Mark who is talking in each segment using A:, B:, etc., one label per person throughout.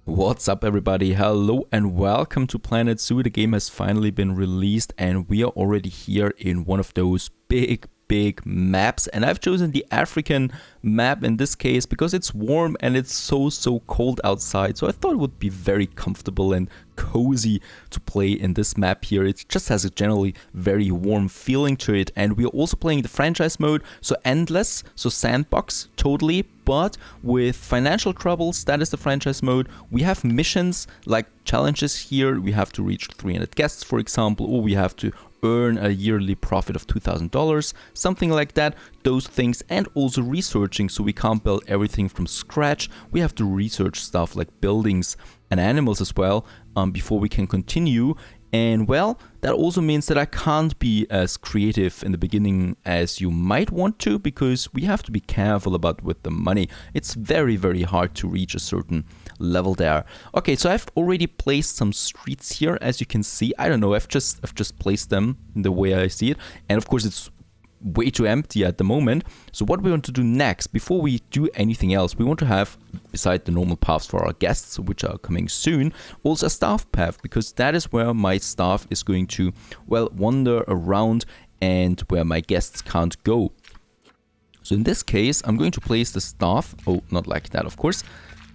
A: What's up everybody, hello and welcome to Planet Zoo. The game has finally been released and we are already here in one of those big maps, and I've chosen the African map in this case because it's warm and it's so cold outside, so I thought it would be very comfortable and cozy to play in this map here. It just has a generally very warm feeling to it, and we are also playing the franchise mode, so endless, so sandbox totally, but with financial troubles. That is the franchise mode. We have missions like challenges here. We have to reach 300 guests, for example, or we have to earn a yearly profit of $2,000, something like that, those things, and also researching, so we can't build everything from scratch. We have to research stuff like buildings and animals as well before we can continue. And well, that also means that I can't be as creative in the beginning as you might want to, because we have to be careful about with the money. It's very hard to reach a certain level there. Okay, so I've already placed some streets here, as you can see. I don't know, I've just placed them in the way I see it, and of course it's way too empty at the moment. So what we want to do next, before we do anything else, we want to have, beside the normal paths for our guests, which are coming soon, also a staff path, because that is where my staff is going to, well, wander around and where my guests can't go. So in this case, I'm going to place the staff, oh, not like that, of course.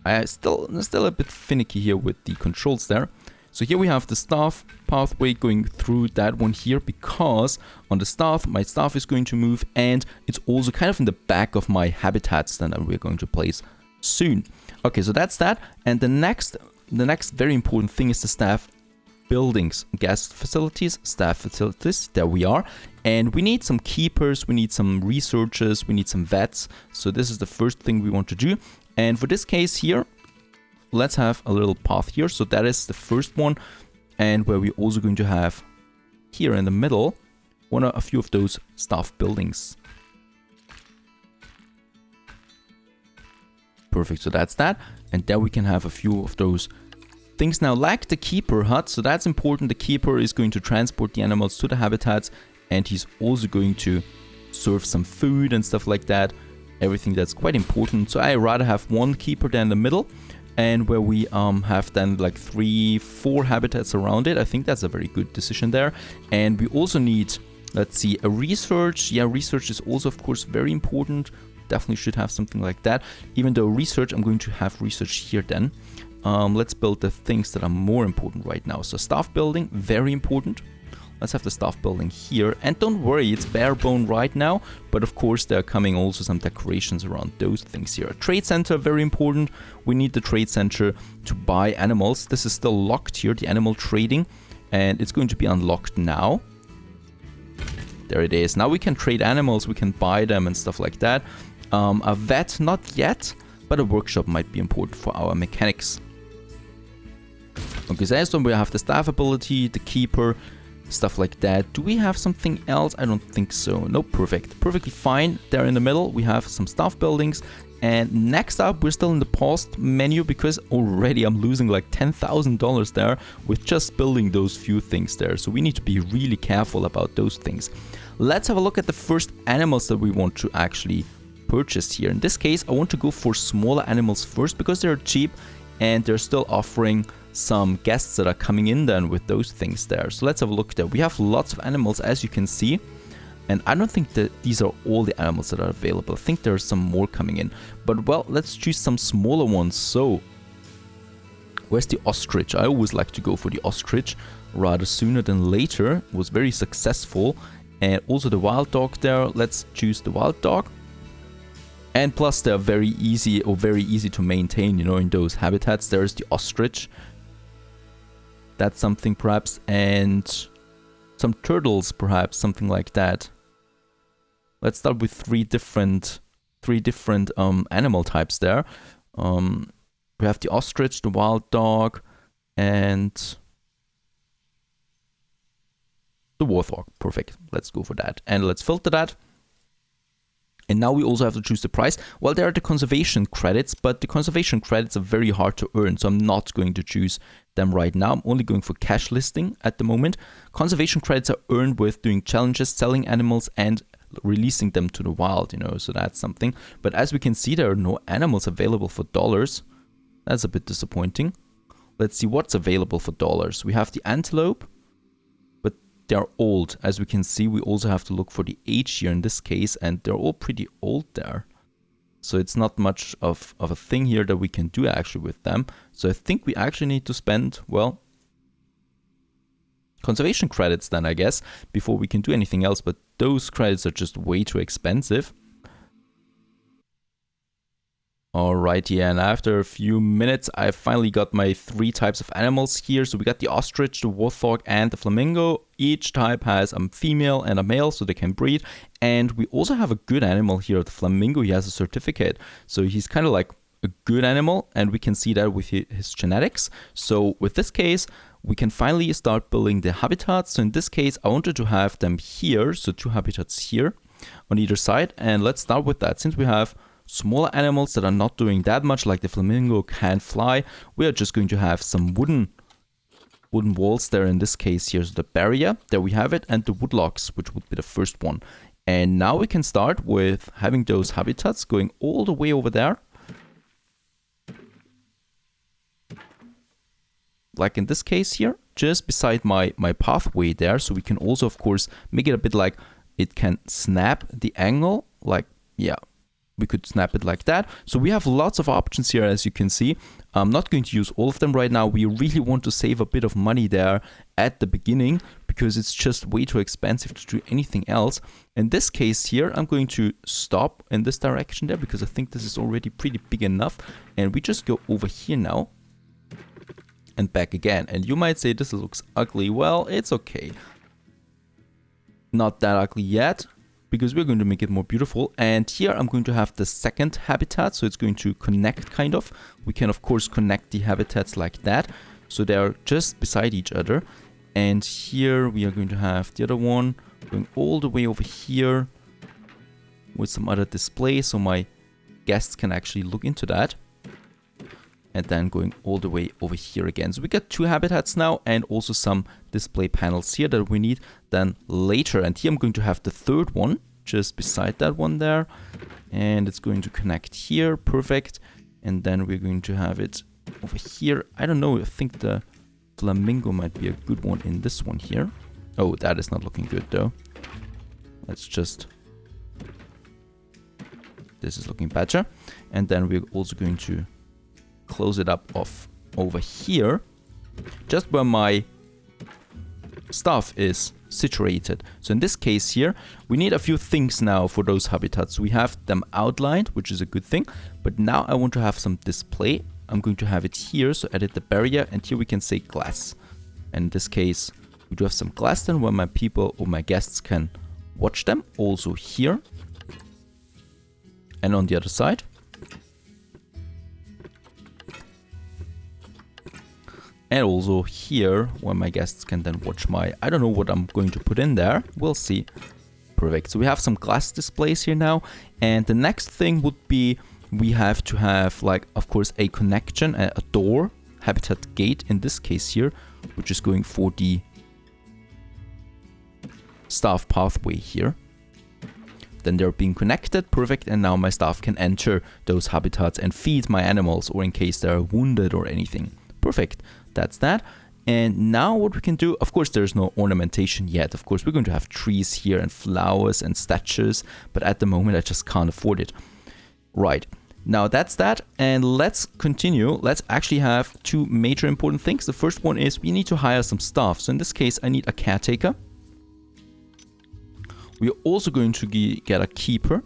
A: I'm still a bit finicky here with the controls there. So here we have the staff pathway going through that one here, because on the staff, my staff is going to move, and it's also kind of in the back of my habitats that we're going to place soon. Okay, so that's that. And the next very important thing is the staff buildings, guest facilities, staff facilities. There we are. And we need some keepers, we need some researchers, we need some vets. So this is the first thing we want to do. And for this case here, let's have a little path here. So that is the first one, and where we're also going to have here in the middle a few of those staff buildings. Perfect, so that's that. And then we can have a few of those things now, like the keeper hut. So that's important. The keeper is going to transport the animals to the habitats, and he's also going to serve some food and stuff like that. Everything that's quite important. So I rather have one keeper there in the middle, and where we have then like 3-4 habitats around it. I think that's a very good decision there. And we also need, let's see, a research. Yeah, research is also of course very important. Definitely should have something like that. Even though research, I'm going to have research here then. Let's build the things that are more important right now. So staff building, very important. Let's have the staff building here. And don't worry, it's bare bone right now. But of course, there are coming also some decorations around those things here. A trade center, very important. We need the trade center to buy animals. This is still locked here, the animal trading. And it's going to be unlocked now. There it is. Now we can trade animals, we can buy them and stuff like that. A vet, not yet, but a workshop might be important for our mechanics. Okay, so as we have the staff ability, the keeper, stuff like that. Do we have something else? I don't think so. No, perfect. Perfectly fine. There in the middle, we have some staff buildings. And next up, we're still in the paused menu, because already I'm losing like $10,000 there with just building those few things there. So we need to be really careful about those things. Let's have a look at the first animals that we want to actually purchase here. In this case, I want to go for smaller animals first, because they're cheap and they're still offering some guests that are coming in then with those things there. So let's have a look there. We have lots of animals, as you can see, and I don't think that these are all the animals that are available. I think there are some more coming in, but well, let's choose some smaller ones. So where's the ostrich? I always like to go for the ostrich rather sooner than later. It was very successful. And also the wild dog there. Let's choose the wild dog. And plus they're very easy to maintain, you know, in those habitats. There's the ostrich. That's something perhaps, and some turtles perhaps, something like that. Let's start with three different animal types there. We have the ostrich, the wild dog, and the warthog. Perfect. Let's go for that, and let's filter that. And now we also have to choose the price. Well, there are the conservation credits, but the conservation credits are very hard to earn, so I'm not going to choose them right now. I'm only going for cash listing at the moment. Conservation credits are earned with doing challenges, selling animals, and releasing them to the wild, you know, so that's something. But as we can see, there are no animals available for dollars. That's a bit disappointing. Let's see what's available for dollars. We have the antelope, but they're old. As we can see, we also have to look for the age here in this case, and they're all pretty old there. So it's not much of a thing here that we can do actually with them. So I think we actually need to spend, well, conservation credits then, I guess, before we can do anything else. But those credits are just way too expensive. Alright, yeah, and after a few minutes, I finally got my 3 types of animals here. So we got the ostrich, the warthog, and the flamingo. Each type has a female and a male, so they can breed. And we also have a good animal here, the flamingo. He has a certificate, so he's kind of like a good animal, and we can see that with his genetics. So with this case, we can finally start building the habitats. So in this case, I wanted to have them here, so 2 habitats here on either side. And let's start with that. Since we have smaller animals that are not doing that much, like the flamingo can fly, we are just going to have some wooden walls there in this case. Here's the barrier, there we have it, and the woodlogs, which would be the first one. And now we can start with having those habitats going all the way over there. Like in this case here, just beside my pathway there. So we can also, of course, make it a bit like it can snap the angle, like, yeah. We could snap it like that. So we have lots of options here, as you can see. I'm not going to use all of them right now. We really want to save a bit of money there at the beginning because it's just way too expensive to do anything else. In this case here, I'm going to stop in this direction there because I think this is already pretty big enough. And we just go over here now and back again. And you might say this looks ugly. Well, it's okay. Not that ugly yet, because we're going to make it more beautiful. And here I'm going to have the second habitat, so it's going to connect kind of. We can of course connect the habitats like that, so they're just beside each other. And here we are going to have the other one going all the way over here with some other display, so my guests can actually look into that. And then going all the way over here again. So we got 2 habitats now, and also some display panels here that we need then later. And here I'm going to have the third one just beside that one there. And it's going to connect here, perfect. And then we're going to have it over here. I don't know, I think the flamingo might be a good one in this one here. Oh, that is not looking good though. Let's just... This is looking better. And then we're also going to close it up off over here, just where my stuff is situated. So in this case here, we need a few things now for those habitats. We have them outlined, which is a good thing, but now I want to have some display. I'm going to have it here, so edit the barrier, and here we can say glass. And in this case, we do have some glass then where my people or my guests can watch them. Also here, and on the other side. And also here, where my guests can then watch my... I don't know what I'm going to put in there. We'll see. Perfect. So we have some glass displays here now. And the next thing would be, we have to have, like, of course, a connection, a door, habitat gate in this case here, which is going for the staff pathway here. Then they're being connected, perfect, and now my staff can enter those habitats and feed my animals, or in case they're wounded or anything. Perfect. That's that. And now what we can do, of course there's no ornamentation yet. Of course we're going to have trees here and flowers and statues, but at the moment I just can't afford it. Right. Now that's that, and let's continue. Let's actually have 2 major important things. The first one is we need to hire some staff. So in this case I need a caretaker. We're also going to get a keeper.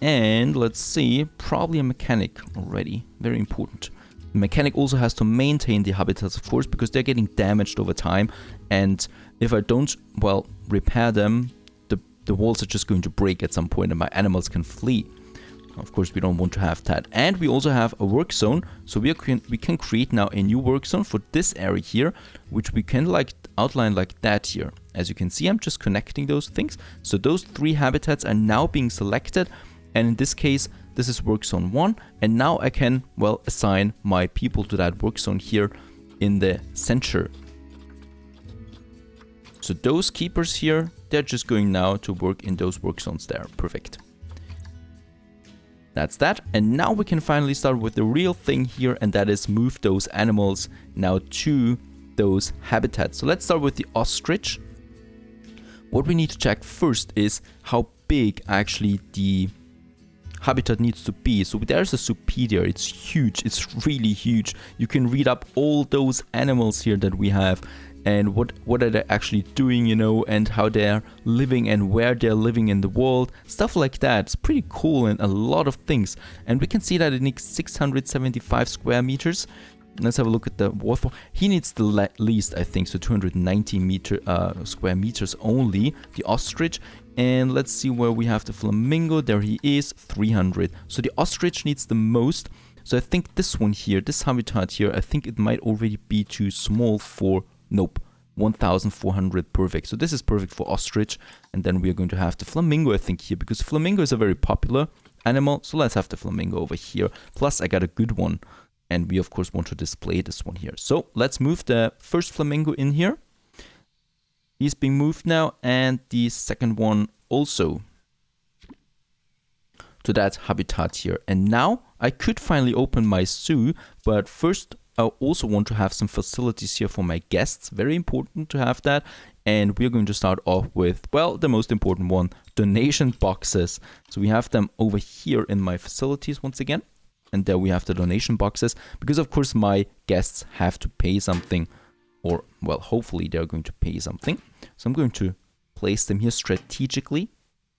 A: And let's see, probably a mechanic already. Very important. The mechanic also has to maintain the habitats, of course, because they're getting damaged over time. And if I don't, well, repair them, the walls are just going to break at some point and my animals can flee. Of course, we don't want to have that. And we also have a work zone. So we can create now a new work zone for this area here, which we can like outline like that here. As you can see, I'm just connecting those things. So those 3 habitats are now being selected. And in this case, this is work zone 1, and now I can, well, assign my people to that work zone here in the center. So those keepers here, they're just going now to work in those work zones there. Perfect. That's that. And now we can finally start with the real thing here, and that is move those animals now to those habitats. So let's start with the ostrich. What we need to check first is how big actually the habitat needs to be. So there's a superior, it's huge, it's really huge. You can read up all those animals here that we have and what are they actually doing, you know, and how they're living and where they're living in the world, stuff like that. It's pretty cool and a lot of things. And we can see that it needs 675 square meters. Let's have a look at the waterfall. He needs the least, I think, so 290 square meters only, the ostrich. And let's see where we have the flamingo. There he is, 300. So the ostrich needs the most. So I think this one here, this habitat here, I think it might already be too small for... Nope, 1400, perfect. So this is perfect for ostrich. And then we are going to have the flamingo, I think, here, because flamingo is a very popular animal. So let's have the flamingo over here. Plus, I got a good one. And we, of course, want to display this one here. So let's move the first flamingo in here. He's being moved now. And the second one also to that habitat here. And now I could finally open my zoo. But first, I also want to have some facilities here for my guests. Very important to have that. And we're going to start off with, well, the most important one, donation boxes. So we have them over here in my facilities once again. And there we have the donation boxes. Because, of course, my guests have to pay something. Or, well, hopefully they're going to pay something. So I'm going to place them here strategically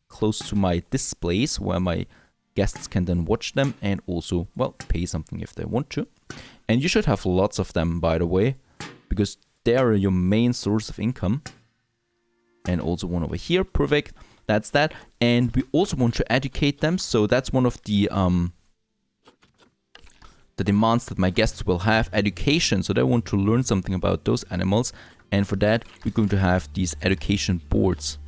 A: close to my displays where my guests can then watch them and also, well, pay something if they want to. And you should have lots of them, by the way, because they're your main source of income. And also one over here, perfect. That's that. And we also want to educate them. So that's one of the demands that my guests will have, education. So they want to learn something about those animals. And for that, we're going to have these education boards.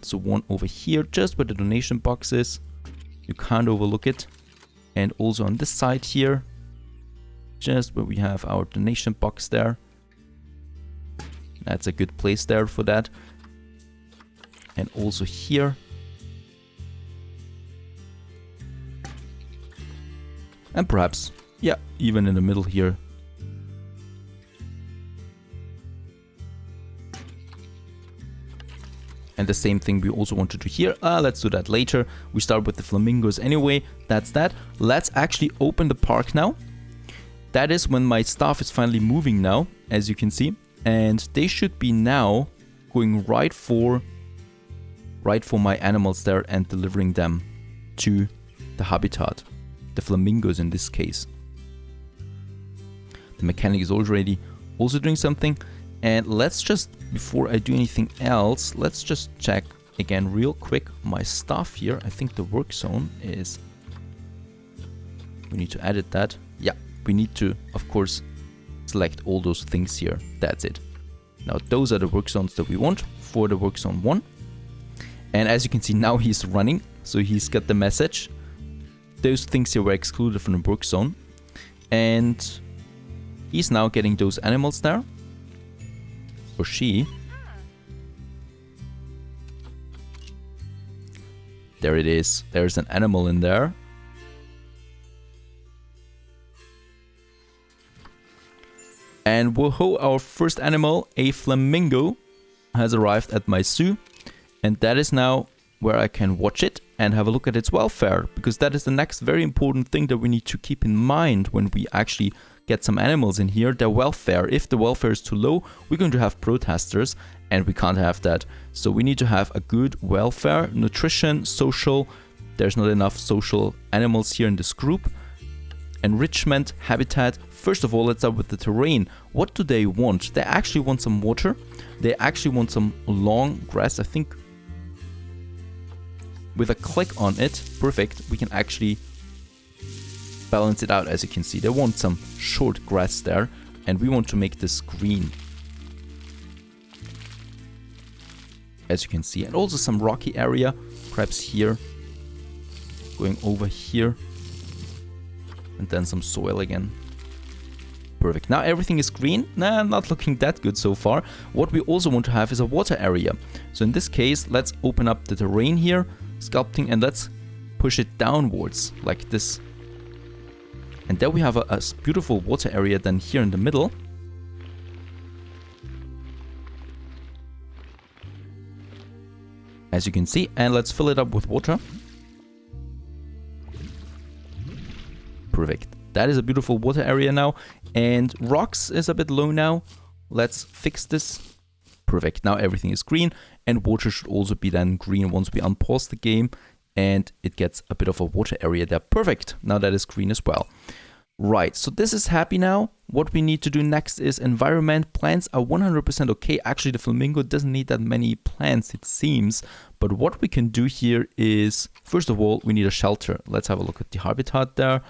A: So one over here, just where the donation box is. You can't overlook it. And also on this side here, just where we have our donation box there. That's a good place there for that. And also here. And perhaps, yeah, even in the middle here. And the same thing we also want to do here. Let's do that later. We start with the flamingos anyway. That's that. Let's actually open the park now. That is when my staff is finally moving now, as you can see. And they should be now going right for my animals there and delivering them to the habitat. The flamingos in this case. The mechanic is already also doing something. And let's just, before I do anything else, let's just check again real quick my stuff here. I think the work zone is... We need to edit that. Yeah, we need to, of course, select all those things here. That's it. Now, those are the work zones that we want for the work zone 1. And as you can see, now he's running. So he's got the message. Those things here were excluded from the work zone. And he's now getting those animals there. Or she. There it is. There's an animal in there. And woohoo, our first animal, a flamingo, has arrived at my zoo. And that is now where I can watch it and have a look at its welfare. Because that is the next very important thing that we need to keep in mind when we actually get some animals in here, their welfare. If the welfare is too low, we're going to have protesters, and we can't have that. So we need to have a good welfare, nutrition, social. There's not enough social animals here in this group. Enrichment, habitat. First of all, let's start with the terrain. What do they want? They actually want some water. They actually want some long grass. I think with a click on it, perfect, we can actually balance it out. As you can see, they want some short grass there, and we want to make this green, as you can see, and also some rocky area, perhaps here, going over here, and then some soil again. Perfect. Now everything is green. Nah, not looking that good so far. What we also want to have is a water area. So in this case, let's open up the terrain here, sculpting, and let's push it downwards like this. And there we have a beautiful water area then here in the middle. As you can see, and let's fill it up with water. Perfect. That is a beautiful water area now. And rocks is a bit low now. Let's fix this. Perfect. Now everything is green, and water should also be then green once we unpause the game and it gets a bit of a water area there. Perfect. Now that is green as well. Right, so this is happy now. What we need to do next is environment. Plants are 100% okay. Actually, the flamingo doesn't need that many plants, it seems. But what we can do here is, first of all, we need a shelter. Let's have a look at the habitat there.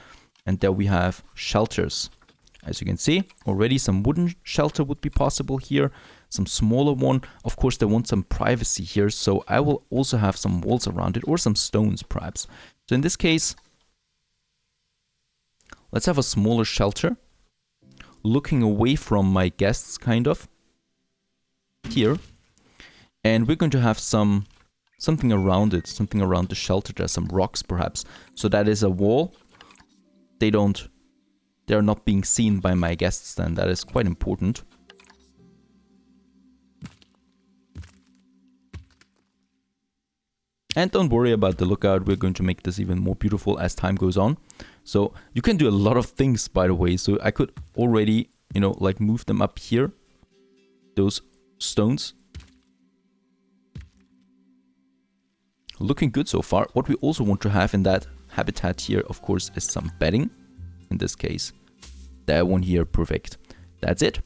A: And there we have shelters. As you can see, already some wooden shelter would be possible here. Some smaller one. Of course, they want some privacy here. So I will also have some walls around it, or some stones perhaps. So in this case, let's have a smaller shelter, looking away from my guests, kind of, here. And we're going to have something around it, something around the shelter. There's some rocks, perhaps. So that is a wall. They're not being seen by my guests then. That is quite important. And don't worry about the lookout. We're going to make this even more beautiful as time goes on. So you can do a lot of things, by the way. So I could already, like move them up here. Those stones. Looking good so far. What we also want to have in that habitat here, of course, is some bedding. In this case, that one here, perfect. That's it.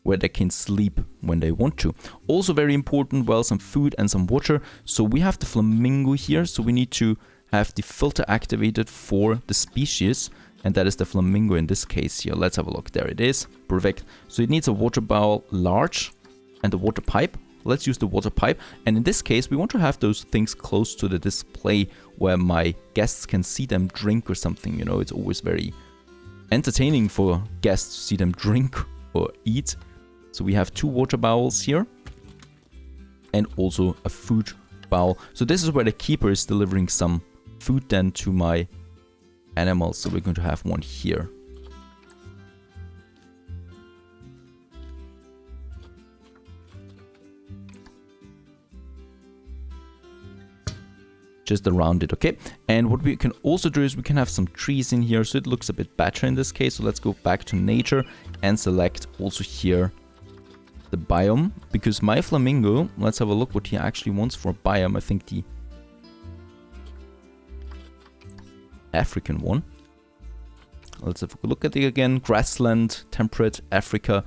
A: Where they can sleep when they want to. Also very important, well, some food and some water. So we have the flamingo here. So we need to have the filter activated for the species. And that is the flamingo in this case here. Let's have a look. There it is. Perfect. So it needs a water bowl large and a water pipe. Let's use the water pipe. And in this case, we want to have those things close to the display where my guests can see them drink or something. It's always very entertaining for guests to see them drink or eat. So we have 2 water bowls here and also a food bowl. So this is where the keeper is delivering some food then to my animals. So we're going to have one here. Just around it, okay? And what we can also do is we can have some trees in here, so it looks a bit better in this case. So let's go back to nature and select also here the biome, because my flamingo, let's have a look what he actually wants for biome. I think the African one. Let's have a look at it again. Grassland, temperate, Africa.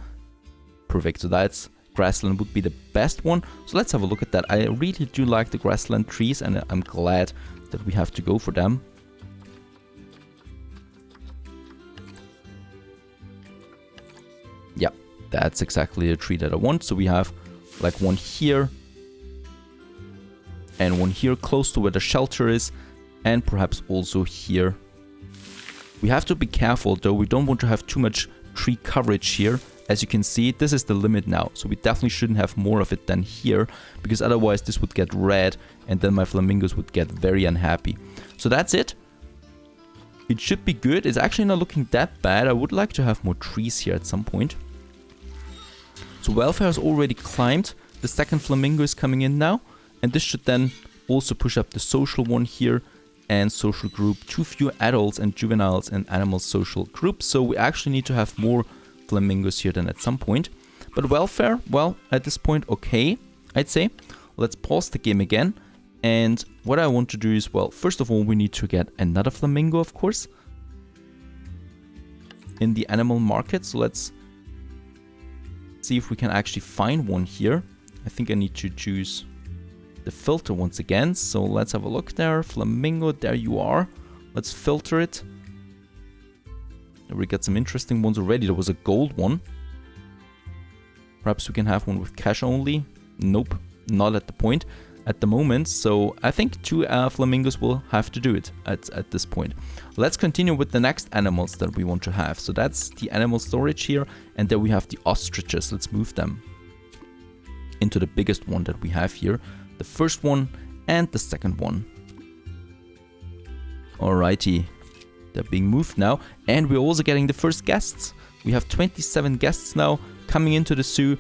A: Perfect. So that's grassland would be the best one. So let's have a look at that. I really do like the grassland trees, and I'm glad that we have to go for them. Yeah, that's exactly the tree that I want. So we have like one here and one here close to where the shelter is, and perhaps also here. We have to be careful though. We don't want to have too much tree coverage here. As you can see, this is the limit now. So we definitely shouldn't have more of it than here, because otherwise this would get red and then my flamingos would get very unhappy. So that's it. It should be good. It's actually not looking that bad. I would like to have more trees here at some point. So welfare has already climbed. The second flamingo is coming in now. And this should then also push up the social one here. And social group. Too few adults and juveniles in animal social groups. So we actually need to have more flamingos here then at some point. But welfare, well, at this point, okay, I'd say. Let's pause the game again. And what I want to do is, well, first of all, we need to get another flamingo, of course, in the animal market. So let's see if we can actually find one here. I think I need to choose the filter once again. So let's have a look there. Flamingo, there you are. Let's filter it. We got some interesting ones already. There was a gold one. Perhaps we can have one with cash only. Nope, not at the point. at the moment, so I think 2 flamingos will have to do it at this point. Let's continue with the next animals that we want to have. So that's the animal storage here, and then we have the ostriches. Let's move them into the biggest one that we have here. The first one and the second one. Alrighty, they're being moved now, and we're also getting the first guests. We have 27 guests now coming into the zoo.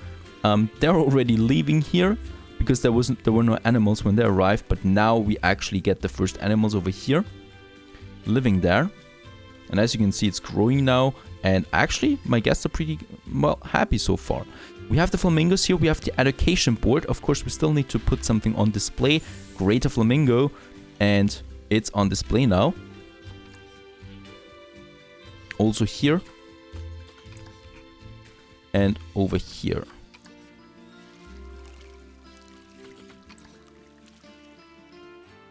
A: They're already leaving here because there were no animals when they arrived, but now we actually get the first animals over here living there. And as you can see, it's growing now, and actually my guests are pretty well happy so far. We have the flamingos here, we have the education board. Of course, we still need to put something on display. Greater flamingo, and it's on display now. Also here and over here.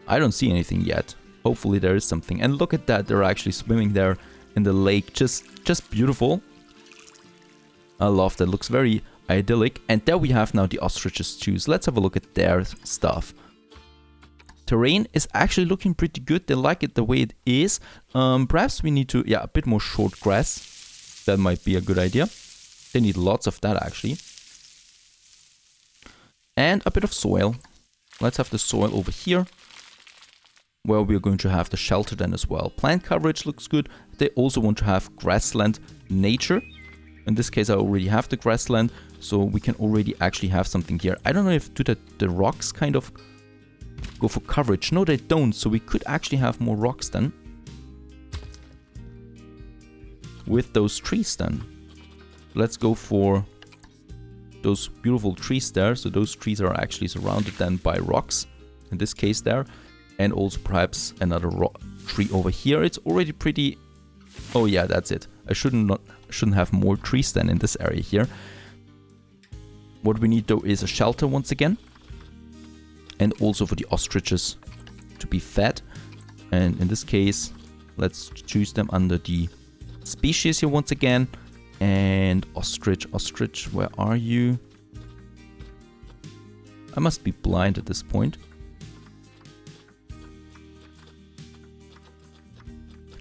A: I don't see anything yet. Hopefully there is something. And look at that, they're actually swimming there in the lake. Just beautiful. I love that. Looks very idyllic. And there we have now the ostriches too. So let's have a look at their stuff. Terrain is actually looking pretty good. They like it the way it is. Perhaps we need to, yeah, a bit more short grass. That might be a good idea. They need lots of that actually. And a bit of soil. Let's have the soil over here, where we're going to have the shelter then as well. Plant coverage looks good. They also want to have grassland nature. In this case, I already have the grassland, so we can already actually have something here. I don't know if the rocks kind of go for coverage. No, they don't, so we could actually have more rocks then. With those trees then. Let's go for those beautiful trees there. So those trees are actually surrounded then by rocks, in this case there. And also perhaps another tree over here. It's already pretty... Oh yeah, that's it. I shouldn't have more trees then in this area here. What we need though is a shelter once again. And also for the ostriches to be fed. And in this case, let's choose them under the species here once again. And ostrich, where are you? I must be blind at this point.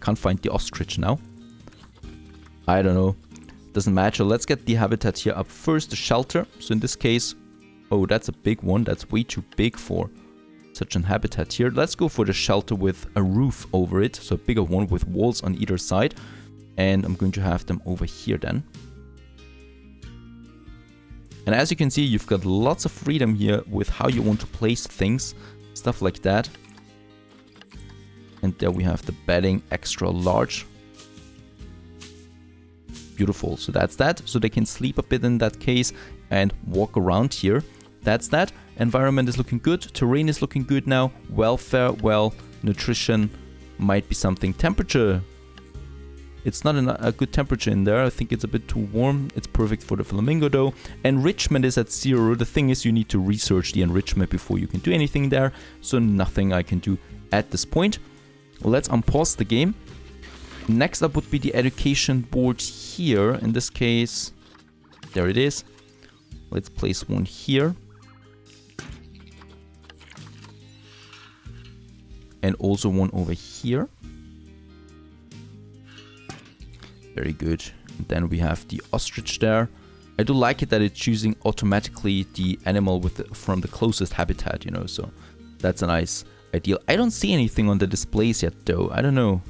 A: Can't find the ostrich now. I don't know. Doesn't matter. Let's get the habitat here up first, the shelter. So in this case, oh, that's a big one. That's way too big for such an habitat here. Let's go for the shelter with a roof over it. So a bigger one with walls on either side. And I'm going to have them over here then. And as you can see, you've got lots of freedom here with how you want to place things. Stuff like that. And there we have the bedding extra large. Beautiful. So that's that. So they can sleep a bit in that case and walk around here. That's that. Environment is looking good. Terrain is looking good now. Welfare, well, nutrition might be something. Temperature. It's not a good temperature in there. I think it's a bit too warm. It's perfect for the flamingo though. Enrichment is at 0. The thing is, you need to research the enrichment before you can do anything there. So nothing I can do at this point. Let's unpause the game. Next up would be the education board here. In this case, there it is. Let's place one here. And also one over here. Very good. And then we have the ostrich there. I do like it that it's choosing automatically the animal from the closest habitat, you know, so that's a nice ideal. I don't see anything on the displays yet though. I don't know.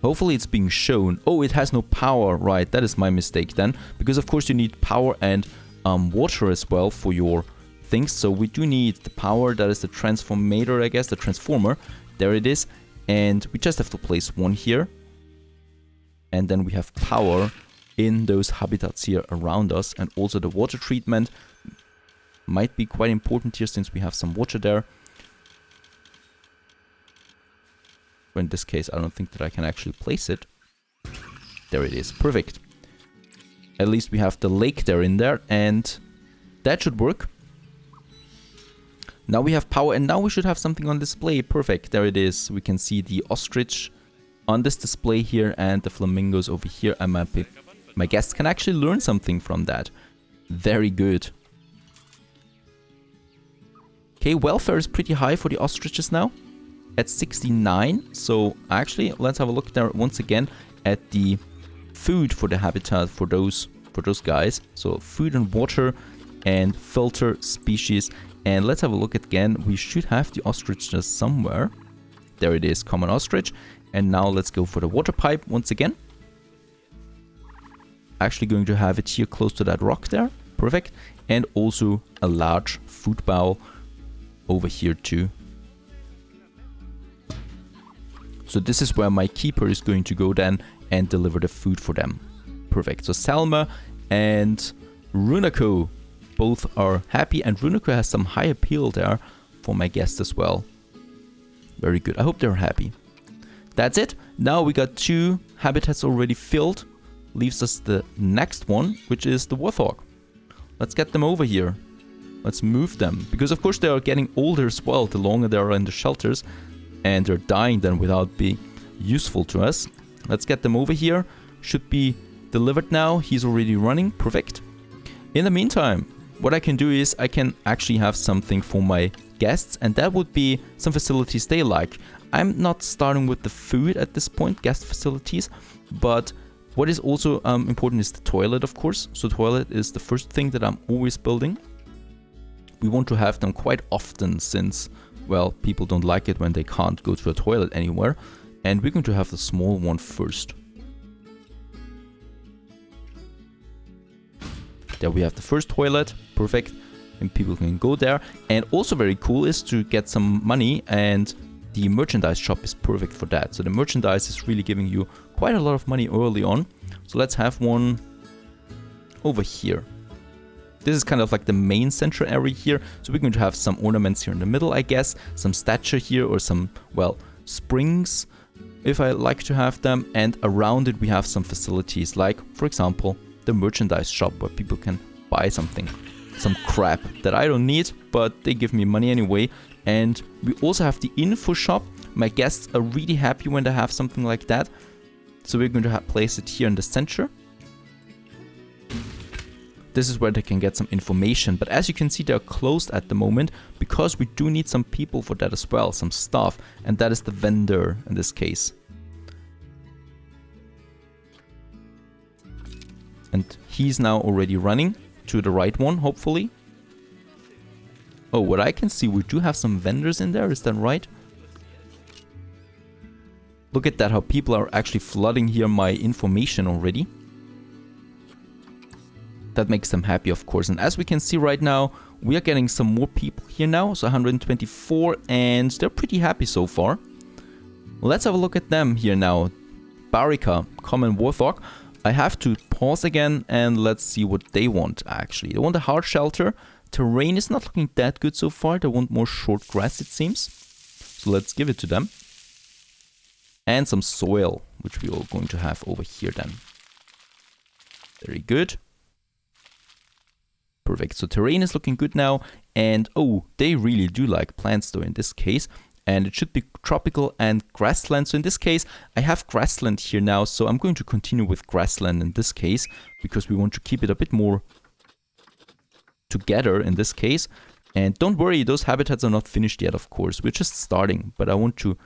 A: Hopefully it's being shown. Oh, it has no power. Right, that is my mistake then. Because of course you need power and water as well for your things. So we do need the power. That is the transformator, I guess, the transformer. There it is. And we just have to place one here. And then we have power in those habitats here around us. And also the water treatment might be quite important here since we have some water there. But in this case, I don't think that I can actually place it. There it is. Perfect. At least we have the lake there in there. And that should work. Now we have power. And now we should have something on display. Perfect. There it is. We can see the ostrich on this display here. And the flamingos over here. And my guests can actually learn something from that. Very good. Okay, welfare is pretty high for the ostriches now. At 69. So actually, let's have a look there once again at the food for the habitat for those guys. So food and water and filter species. And let's have a look again. We should have the ostriches somewhere. There it is, common ostrich. And now let's go for the water pipe once again. Actually going to have it here close to that rock there. Perfect. And also a large food bowl over here too. So this is where my keeper is going to go then and deliver the food for them. Perfect. So Salma and Runako both are happy, and Runako has some high appeal there for my guest as well. Very good. I hope they're happy. That's it. Now we got 2 habitats already filled. Leaves us the next one, which is the warthog. Let's get them over here. Let's move them. Because of course they are getting older as well the longer they are in the shelters. And they're dying then without being useful to us. Let's get them over here. Should be delivered now. He's already running. Perfect. In the meantime, what I can do is I can actually have something for my guests. And that would be some facilities they like. I'm not starting with the food at this point, guest facilities. But what is also important is the toilet, of course. So toilet is the first thing that I'm always building. We want to have them quite often since, well, people don't like it when they can't go to a toilet anywhere. And we're going to have the small one first. There we have the first toilet. Perfect. And people can go there. And also very cool is to get some money, and the merchandise shop is perfect for that. So the merchandise is really giving you quite a lot of money early on. So let's have one over here. This is kind of like the main central area here. So we're going to have some ornaments here in the middle, I guess. Some statue here, or some, well, springs, if I like to have them. And around it we have some facilities, like, for example, the merchandise shop, where people can buy something. Some crap that I don't need, but they give me money anyway. And we also have the info shop. My guests are really happy when they have something like that. So we're going to place it here in the center. This is where they can get some information. But as you can see, they're closed at the moment because we do need some people for that as well, some stuff. And that is the vendor in this case. And he's now already running to the right one, hopefully. Oh, what I can see, we do have some vendors in there. Is that right? Look at that, how people are actually flooding here my information already. That makes them happy, of course. And as we can see right now, we are getting some more people here now. So 124, and they're pretty happy so far. Well, let's have a look at them here now. Barika, common warthog. I have to pause again and let's see what they want actually. They want a hard shelter. Terrain is not looking that good so far. They want more short grass, it seems. So let's give it to them. And some soil, which we are going to have over here then. Very good. Perfect. So terrain is looking good now. And oh, they really do like plants though in this case. And it should be tropical and grassland. So in this case, I have grassland here now. So I'm going to continue with grassland in this case, because we want to keep it a bit more together in this case. And don't worry, those habitats are not finished yet, of course. We're just starting, but I want to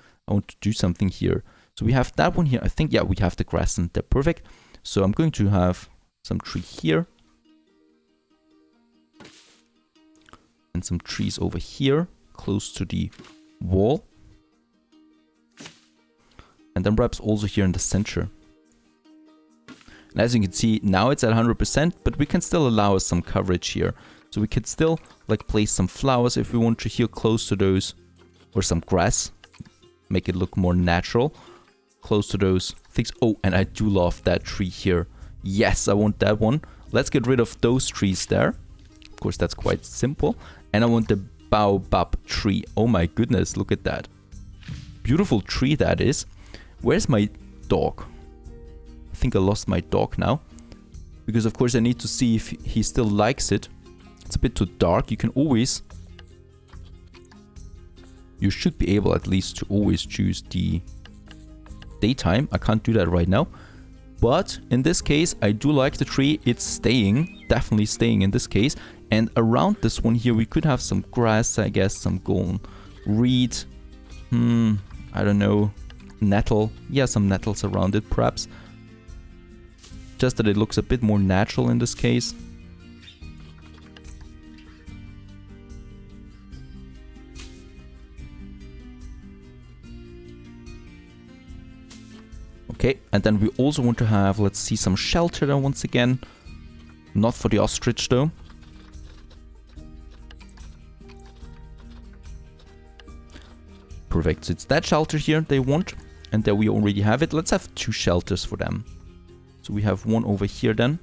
A: do something here. So we have that one here. I think, yeah, we have the grassland there. Perfect. So I'm going to have some tree here. And some trees over here, close to the wall. And then perhaps also here in the center. And as you can see, now it's at 100%, but we can still allow us some coverage here. So we could still like place some flowers if we want to here close to those, or some grass, make it look more natural, close to those things. Oh, and I do love that tree here. Yes, I want that one. Let's get rid of those trees there. Of course, that's quite simple. And I want the Baobab Tree. Oh my goodness, look at that. Beautiful tree that is. Where's my dog? I think I lost my dog now. Because of course I need to see if he still likes it. It's a bit too dark. You can always... You should be able at least to always choose the daytime. I can't do that right now. But in this case, I do like the tree. It's staying. Definitely staying in this case. And around this one here, we could have some grass, I guess, some golden reed. I don't know. Nettle. Yeah, some nettles around it, perhaps. Just that it looks a bit more natural in this case. Okay, and then we also want to have, let's see, some shelter there once again. Not for the ostrich though. Perfect, so it's that shelter here they want. And there we already have it. Let's have 2 shelters for them. So we have one over here then.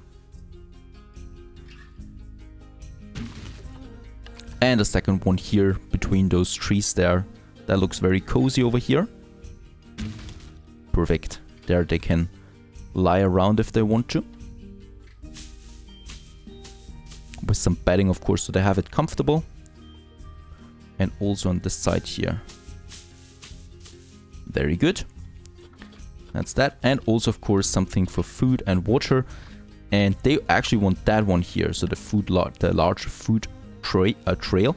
A: And a second one here between those trees there. That looks very cozy over here. Perfect. There they can lie around if they want to. With some bedding, of course, so they have it comfortable. And also on this side here. Very good. That's that. And also, of course, something for food and water. And they actually want that one here. So the large food trail.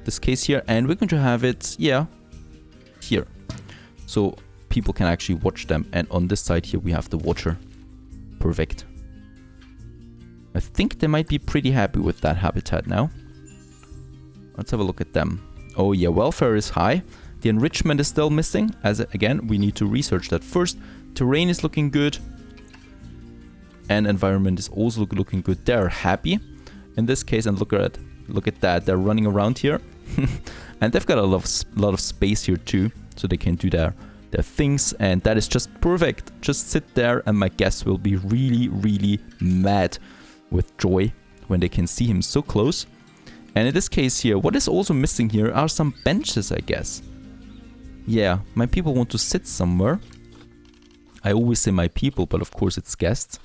A: This case here. And we're going to have it, yeah, here. So people can actually watch them. And on this side here, we have the water. Perfect. I think they might be pretty happy with that habitat now. Let's have a look at them. Oh yeah, welfare is high. The enrichment is still missing, as again, we need to research that first. Terrain is looking good. And environment is also looking good. They're happy in this case, and look at that. They're running around here. And they've got a lot of space here too, so they can do their things, and that is just perfect. Just sit there and my guests will be really, really mad with joy when they can see him so close. And in this case here, what is also missing here are some benches, I guess. Yeah, my people want to sit somewhere. I always say my people, but of course it's guests.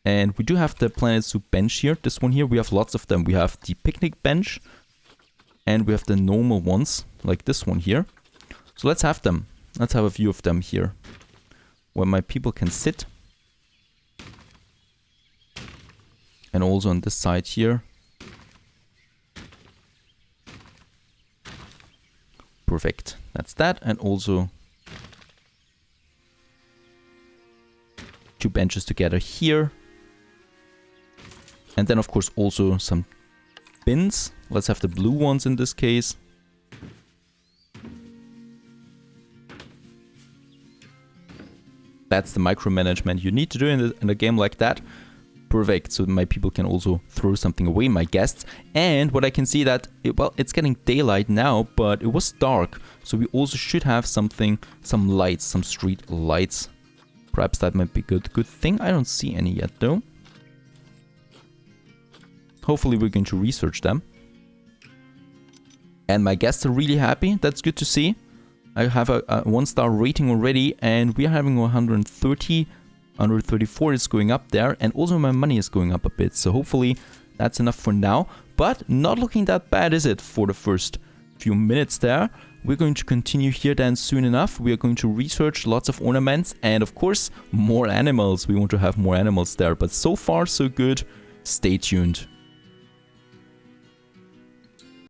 A: And we do have the Planet Zoo bench here. This one here, we have lots of them. We have the picnic bench. And we have the normal ones, like this one here. So let's have them. Let's have a few of them here, where my people can sit. And also on this side here. Perfect. That's that. And also 2 benches together here. And then of course also some bins. Let's have the blue ones in this case. That's the micromanagement you need to do in a game like that. Perfect, so my people can also throw something away, my guests. And what I can see that, it's getting daylight now, but it was dark. So we also should have some lights, some street lights. Perhaps that might be a good thing. I don't see any yet though. Hopefully we're going to research them. And my guests are really happy, that's good to see. I have a 1-star rating already, and we are having 130. 134 is going up there, and also my money is going up a bit, so hopefully that's enough for now. But not looking that bad, is it, for the first few minutes there. We're going to continue here then soon enough. We are going to research lots of ornaments and of course more animals. We want to have more animals there, but so far so good. Stay tuned.